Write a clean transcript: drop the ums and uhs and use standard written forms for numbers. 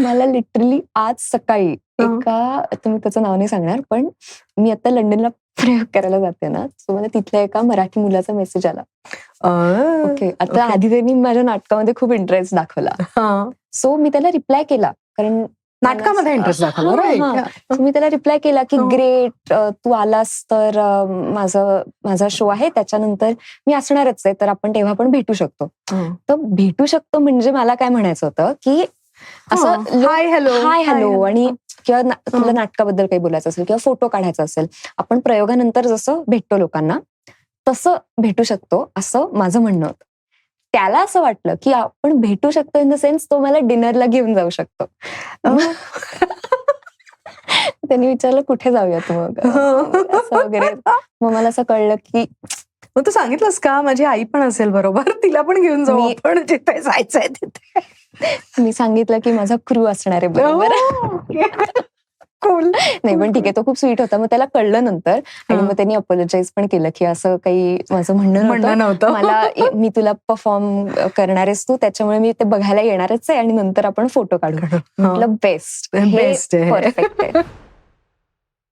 मला लिटरली आज सकाळी एका, आता मी त्याचं नाव नाही सांगणार, पण मी आता लंडनला प्रयोग करायला जाते ना, सो मला तिथल्या एका मराठी मुलाचा मेसेज आला. ओके, आता आधी त्यांनी माझ्या नाटकामध्ये खूप इंटरेस्ट दाखवला, सो मी त्याला रिप्लाय केला, कारण नाटकामध्ये इंटरेस्ट दाखवला. मी त्याला रिप्लाय केला की ग्रेट, तू आलास तर माझा शो आहे, त्याच्यानंतर मी असणारच आहे, तर आपण तेव्हा पण भेटू शकतो. तर भेटू शकतो म्हणजे मला काय म्हणायचं होतं की असं हाय हॅलो, आणि किंवा तुला नाटकाबद्दल काही बोलायचं असेल किंवा फोटो काढायचा असेल, आपण प्रयोगानंतर जसं भेटतो लोकांना तसं भेटू शकतो, असं माझं म्हणणं होतं. त्याला असं वाटलं की आपण भेटू शकतो इन द सेन्स तो मला डिनरला घेऊन जाऊ शकतो. त्यांनी विचारलं कुठे जाऊयात मग असं वगैरे. मग मला असं कळलं की मग तू सांगितलंस का माझी आई पण असेल बरोबर, तिला पण घेऊन जाऊ आपण जिथे जायचंय तिथे. मी सांगितलं की माझा क्रू असणार आहे बरोबर. नाही पण ठीक आहे, तो खूप स्वीट होता. मग त्याला कळलं नंतर, आणि मग त्यांनी अपोलोजाइज पण केलं की असं काही माझं म्हणणं नव्हतं, मला मी तुला परफॉर्म करणार आहेस तू, त्याच्यामुळे मी ते बघायला येणारच आहे आणि नंतर आपण फोटो काढू. म्हटलं बेस्ट, बेस्ट, परफेक्ट आहे.